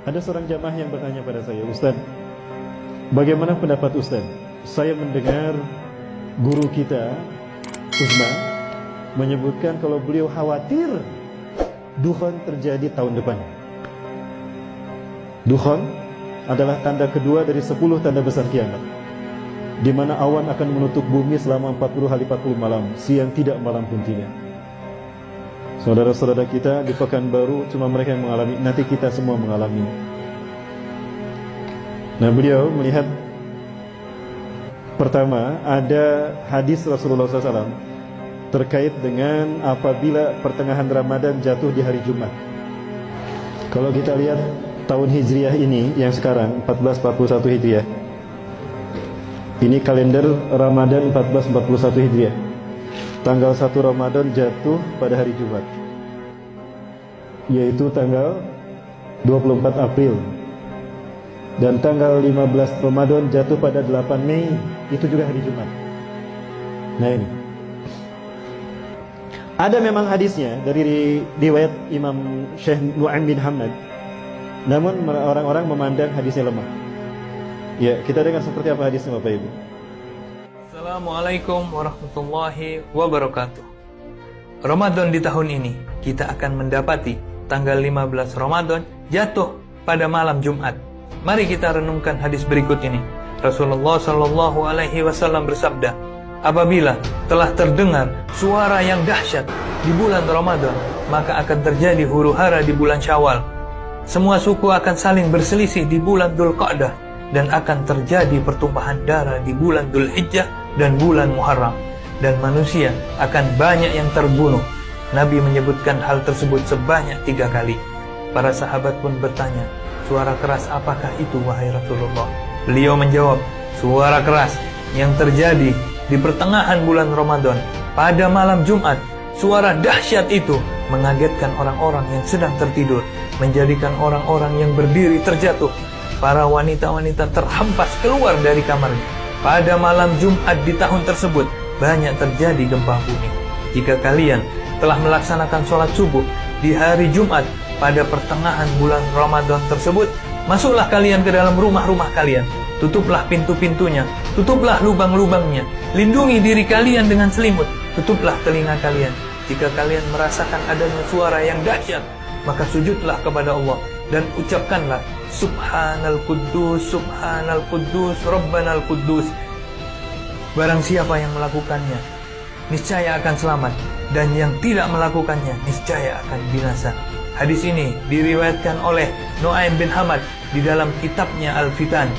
Ada seorang jamaah yang bertanya pada saya, Ustaz, bagaimana pendapat Ustaz? Saya mendengar guru kita, Uzma, menyebutkan kalau beliau khawatir dukhon terjadi tahun depan. Dukhon adalah tanda kedua dari 10 tanda besar kiamat, di mana awan akan menutup bumi selama 40 hari 40 malam, siang tidak, malam pun tidak. Saudara-saudara kita di Pekanbaru cuma mereka yang mengalami, nanti kita semua mengalami. Nah, beliau melihat pertama ada hadis Rasulullah SAW terkait dengan apabila pertengahan Ramadan jatuh di hari Jumat. Kalau kita lihat tahun Hijriah ini yang sekarang 1441 Hijriah, ini kalender Ramadan 1441 Hijriah. Tanggal 1 Ramadan jatuh pada hari Jumat, yaitu tanggal 24 April. Dan tanggal 15 Ramadan jatuh pada 8 Mei, itu juga hari Jumat. Nah ini ada memang hadisnya dari riwayat Imam Syekh Nu'aim bin Hamad, namun orang-orang memandang hadisnya lemah. Ya, kita dengar seperti apa hadisnya Bapak Ibu. Assalamualaikum warahmatullahi wabarakatuh. Ramadan di tahun ini kita akan mendapati tanggal 15 Ramadan jatuh pada malam Jumat. Mari kita renungkan hadis berikut ini. Rasulullah Shallallahu Alaihi Wasallam bersabda, apabila telah terdengar suara yang dahsyat di bulan Ramadan, maka akan terjadi huru-hara di bulan Syawal. Semua suku akan saling berselisih di bulan Dzulqa'dah, dan akan terjadi pertumpahan darah di bulan Dzulhijjah dan bulan Muharram, dan manusia akan banyak yang terbunuh. Nabi menyebutkan hal tersebut sebanyak 3 kali. Para sahabat pun bertanya, suara keras apakah itu wahai Rasulullah? Beliau menjawab, suara keras yang terjadi di pertengahan bulan Ramadan pada malam Jumat. Suara dahsyat itu mengagetkan orang-orang yang sedang tertidur, menjadikan orang-orang yang berdiri terjatuh. Para wanita-wanita terhempas keluar dari kamarnya. Pada malam Jumat di tahun tersebut banyak terjadi gempa bumi. Jika kalian telah melaksanakan sholat subuh di hari Jumat pada pertengahan bulan Ramadan tersebut, masuklah kalian ke dalam rumah-rumah kalian, tutuplah pintu-pintunya, tutuplah lubang-lubangnya, lindungi diri kalian dengan selimut, tutuplah telinga kalian. Jika kalian merasakan adanya suara yang dahsyat, maka sujudlah kepada Allah dan ucapkanlah Subhanal Quddus, Subhanal Quddus, Rabbanal Quddus. Barang siapa yang melakukannya, niscaya akan selamat, dan yang tidak melakukannya, niscaya akan binasa. Hadis ini diriwayatkan oleh Nu'aim bin Hamad di dalam kitabnya Al-Fitan.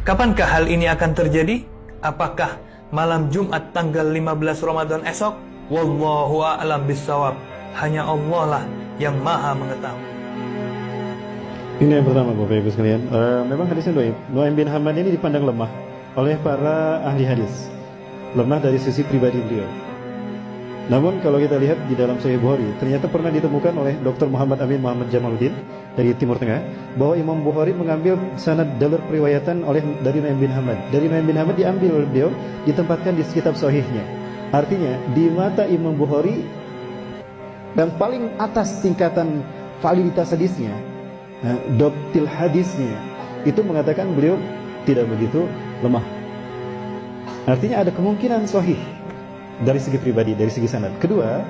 Kapankah hal ini akan terjadi? Apakah malam Jumat tanggal 15 Ramadan esok? Wallahu a'lam bissawab. Hanya Allah lah yang maha mengetahui. Ini yang pertama Bapak Ibu sekalian. Memang hadisnya Nu'aim bin Hamad ini dipandang lemah oleh para ahli hadis, lemah dari sisi pribadi beliau. Namun kalau kita lihat di dalam Sahih Bukhari, ternyata pernah ditemukan oleh Dr. Muhammad Amin Muhammad Jamaluddin dari Timur Tengah, bahwa Imam Bukhari mengambil sanad dalur periwayatan dari Nu'aim bin Hamad. Dari Nu'aim bin Hamad diambil oleh beliau, ditempatkan di kitab Sahihnya. Artinya di mata Imam Bukhari yang paling atas tingkatan validitas hadisnya, doktil hadisnya, itu mengatakan beliau tidak begitu lemah. Artinya ada kemungkinan sahih dari segi pribadi, dari segi sanad. Kedua,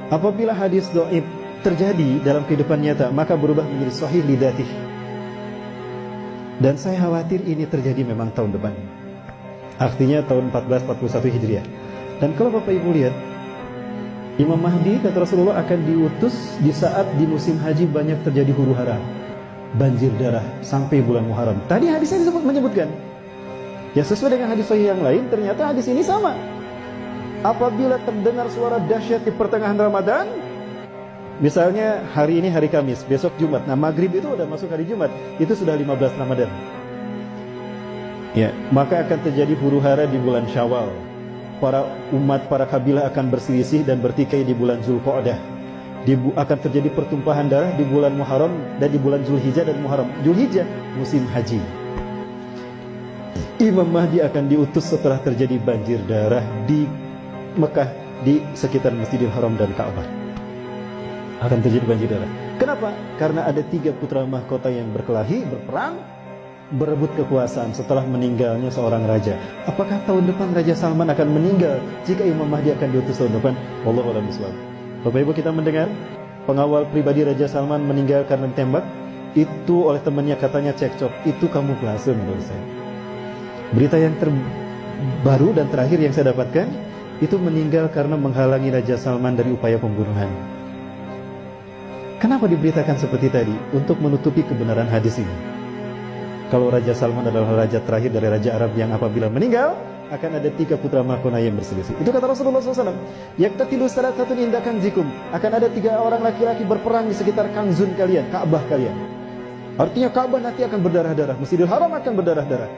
apabila hadis dhaif terjadi dalam kehidupan nyata, maka berubah menjadi sahih lidatih. Dan saya khawatir ini terjadi memang tahun depan, artinya tahun 1441 Hijriah. Dan kalau Bapak Ibu lihat, Imam Mahdi kata Rasulullah akan diutus di saat di musim haji banyak terjadi huru-hara, banjir darah sampai bulan Muharram. Tadi hadisnya menyebutkan, ya sesuai dengan hadis sahih yang lain, ternyata hadis ini sama. Apabila terdengar suara dahsyat di pertengahan Ramadan, misalnya hari ini hari Kamis, besok Jumat, nah maghrib itu udah masuk hari Jumat, itu sudah 15 Ramadan. Ya, maka akan terjadi huru-hara di bulan Syawal. Para umat, para kabilah akan berselisih dan bertikai di bulan Dzulqa'dah. Akan terjadi pertumpahan darah di bulan Muharram dan di bulan Dzulhijjah dan Muharram. Dzulhijjah musim haji. Imam Mahdi akan diutus setelah terjadi banjir darah di Mekah, di sekitar Masjidil Haram dan Ka'bah. akan terjadi banjir darah. Kenapa? Karena ada 3 putra mahkota yang berkelahi, berperang, berebut kekuasaan setelah meninggalnya seorang raja. Apakah tahun depan Raja Salman akan meninggal jika Imam Mahdi akan diutus tahun depan? Wallahu a'lam bishawab. Bapak Ibu, kita mendengar pengawal pribadi Raja Salman meninggal karena ditembak. Itu oleh temannya, katanya cekcok. Itu kamuflase menurut saya. Berita yang terbaru dan terakhir yang saya dapatkan, itu meninggal karena menghalangi Raja Salman dari upaya pembunuhan. Kenapa diberitakan seperti tadi? Untuk menutupi kebenaran hadis ini. Kalau Raja Salman adalah raja terakhir dari Raja Arab yang apabila meninggal akan ada 3 putra mahkota yang berselisih. Itu kata Rasulullah SAW. Yaktatilu salatun inda kanzikum. Akan ada 3 orang laki-laki berperang di sekitar kanzun kalian, Ka'bah kalian. Artinya Ka'bah nanti akan berdarah-darah, Masjidil Haram akan berdarah-darah.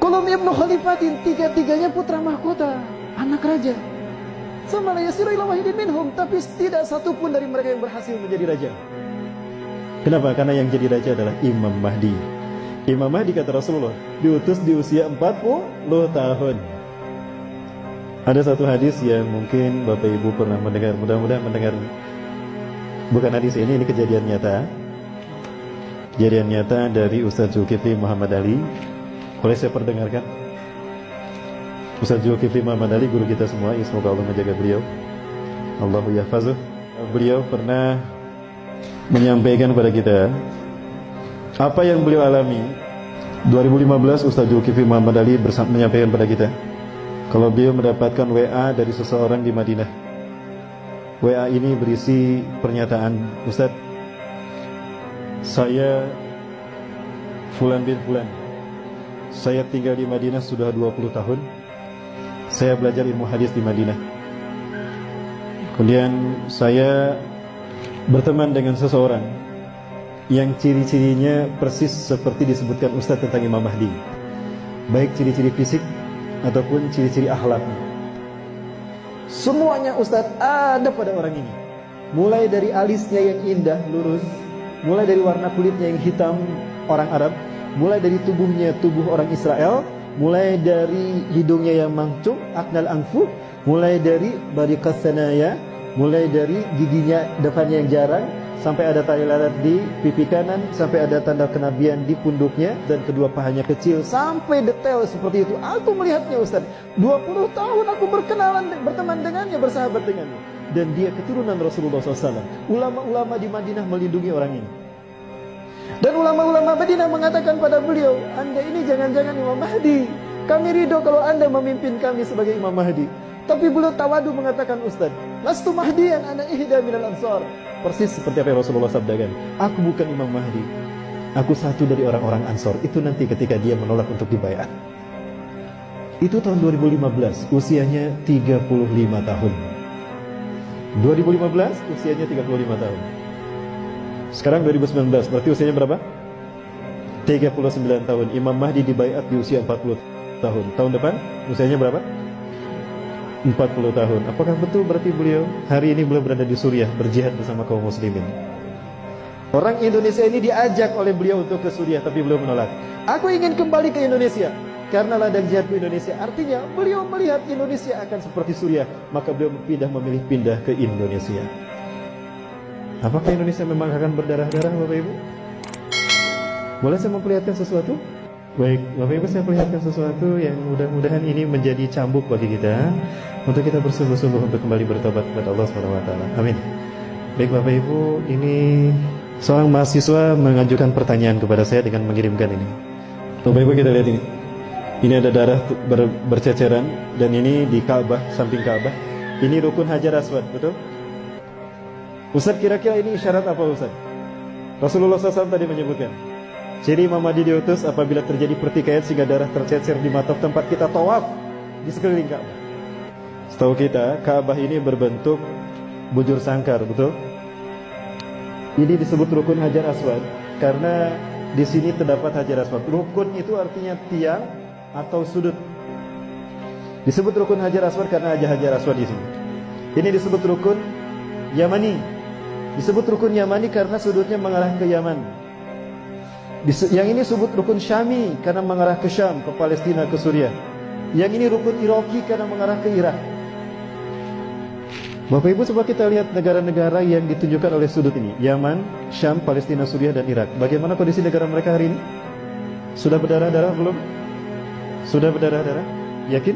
Kulum ibnu khalifatin, 3-tiganya putra mahkota, anak raja. Sama la yasiru ila wahidin minhum, tapi tidak satu pun dari mereka yang berhasil menjadi raja. Kenapa? Karena yang jadi raja adalah Imam Mahdi. Imam Mahdi, kata Rasulullah, diutus di usia 40 tahun. Ada satu hadis yang mungkin Bapak Ibu pernah mendengar, mudah-mudahan mendengar. Bukan hadis ini kejadian nyata. Kejadian nyata dari Ustaz Zulkifli Muhammad Ali. Boleh saya perdengarkan? Ustaz Zulkifli Muhammad Ali, guru kita semua, ya, semoga Allah menjaga beliau. Allahu yahfazuh. Beliau pernah menyampaikan kepada kita apa yang beliau alami. 2015 Ustaz Zulkifli Muhammad Ali menyampaikan kepada kita kalau beliau mendapatkan WA dari seseorang di Madinah. WA ini berisi pernyataan, Ustaz, saya Fulan bin Fulan, saya tinggal di Madinah sudah 20 tahun. Saya belajar ilmu hadis di Madinah. Kemudian saya berteman dengan seseorang yang ciri-cirinya persis seperti disebutkan Ustaz tentang Imam Mahdi, baik ciri-ciri fisik ataupun ciri-ciri akhlaknya. Semuanya Ustaz ada pada orang ini. Mulai dari alisnya yang indah, lurus, mulai dari warna kulitnya yang hitam, orang Arab, mulai dari tubuhnya tubuh orang Israel, mulai dari hidungnya yang mancung, aknal anfu, mulai dari bariqas sanaya, mulai dari giginya depannya yang jarang, sampai ada tali lalat di pipi kanan, sampai ada tanda kenabian di punduknya, dan kedua pahanya kecil, sampai detail seperti itu. Aku melihatnya Ustaz, 20 tahun aku berkenalan, berteman dengannya, bersahabat dengannya, dan dia keturunan Rasulullah SAW. Ulama-ulama di Madinah melindungi orang ini. Dan ulama-ulama Madinah mengatakan pada beliau, Anda ini jangan-jangan Imam Mahdi. Kami ridho kalau Anda memimpin kami sebagai Imam Mahdi. Tapi beliau tawadu mengatakan, Ustaz, lastu Mahdiyan, ana ihda minal ansar. Persis seperti apa yang Rasulullah sabdakan, aku bukan Imam Mahdi, aku satu dari orang-orang Ansor. Itu nanti ketika dia menolak untuk dibayar. Itu tahun 2015, usianya 35 tahun. 2015, usianya 35 tahun. Sekarang 2019, berarti usianya berapa? 39 tahun. Imam Mahdi dibaiat di usia 40 tahun. Tahun depan usianya berapa? 40 tahun. Apakah betul berarti beliau hari ini beliau berada di Suriah berjihad bersama kaum muslimin? Orang Indonesia ini diajak oleh beliau untuk ke Suriah, tapi beliau menolak. Aku ingin kembali ke Indonesia karena ladang jihad ke Indonesia. Artinya beliau melihat Indonesia akan seperti Suriah, maka beliau memilih pindah ke Indonesia. Apakah Indonesia memang akan berdarah-darah, Bapak Ibu? Boleh saya memperlihatkan sesuatu? Baik, Bapak Ibu, saya perlihatkan sesuatu yang mudah-mudahan ini menjadi cambuk bagi kita untuk kita bersungguh-sungguh untuk kembali bertobat kepada Allah SWT. Amin. Baik Bapak Ibu, ini seorang mahasiswa mengajukan pertanyaan kepada saya dengan mengirimkan ini. Bapak Ibu, kita lihat ini. Ini ada darah berceceran, dan ini di Ka'bah, samping Ka'bah. Ini rukun Hajar Aswad, betul? Ustaz, kira-kira ini isyarat apa Ustaz? Rasulullah SAW tadi menyebutkan ciri Imam Mahdi diutus apabila terjadi pertikaian sehingga darah tercecer di mata tempat kita tawaf di sekeliling Ka'bah. Setahu kita, Ka'bah ini berbentuk bujur sangkar, betul? Ini disebut rukun Hajar Aswad karena di sini terdapat Hajar Aswad. Rukun itu artinya tiang atau sudut. Disebut rukun Hajar Aswad karena ada Hajar Aswad di sini. Ini disebut rukun Yamani. Disebut rukun Yamani karena sudutnya mengarah ke Yaman. Yang ini disebut rukun Syami karena mengarah ke Syam, ke Palestina, ke Suriah. Yang ini rukun Iraqi karena mengarah ke Irak. Bapak Ibu, coba kita lihat negara-negara yang ditunjukkan oleh sudut ini. Yaman, Syam, Palestina, Suriah, dan Irak. Bagaimana kondisi negara mereka hari ini? Sudah berdarah-darah belum? Sudah berdarah-darah? Yakin?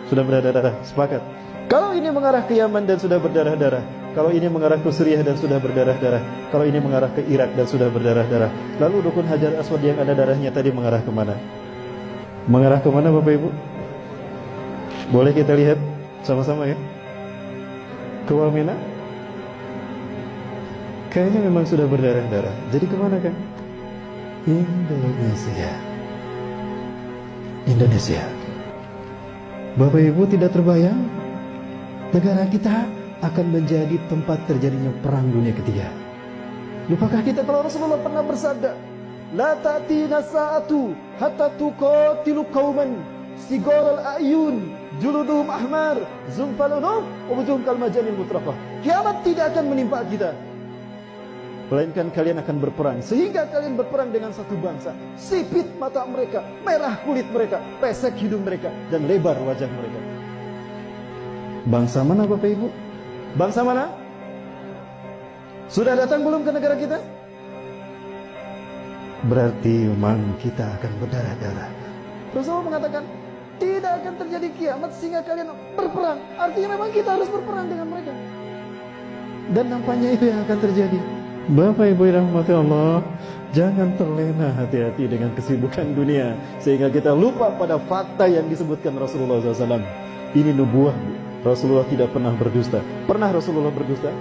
Sudah berdarah-darah? Sepakat. Kalau ini mengarah ke Yaman dan sudah berdarah-darah, kalau ini mengarah ke Suriah dan sudah berdarah-darah, kalau ini mengarah ke Irak dan sudah berdarah-darah, lalu Rukun Hajar Aswad yang ada darahnya tadi mengarah kemana? Mengarah kemana Bapak Ibu? Boleh kita lihat sama-sama ya? Ke Wamena? Kayaknya memang sudah berdarah-darah. Jadi kemana kan? Indonesia. Indonesia. Bapak Ibu, tidak terbayang negara kita akan menjadi tempat terjadinya perang dunia ketiga. Lupakah kita kalau Rasulullah pernah bersabda, la ta'tina sa'atu hatta tuqatilu qauman sigorul ayun juluduhum ahmar zumfalunum wujuhum kalmajanil mutrafah. Kiamat tidak akan menimpa kita, melainkan kalian akan berperang, sehingga kalian berperang dengan satu bangsa. Sipit mata mereka, merah kulit mereka, pesek hidung mereka, dan lebar wajah mereka. Bangsa mana Bapak Ibu? Bangsa mana? Sudah datang belum ke negara kita? Berarti memang kita akan berdarah-darah. Rasulullah mengatakan tidak akan terjadi kiamat sehingga kalian berperang. Artinya memang kita harus berperang dengan mereka. Dan nampaknya itu yang akan terjadi. Bapak Ibu yang dirahmati Allah, jangan terlena hati-hati dengan kesibukan dunia sehingga kita lupa pada fakta yang disebutkan Rasulullah SAW. Ini nubuah, Bu. Rasulullah tidak pernah berdusta. Pernah Rasulullah berdusta?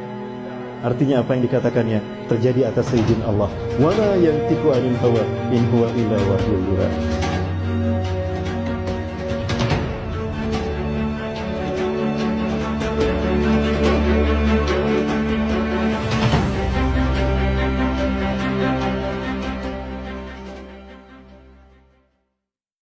Artinya apa yang dikatakannya terjadi atas izin Allah. Wa ma yantiqu anil hawa in huwa illa wahyun yuha.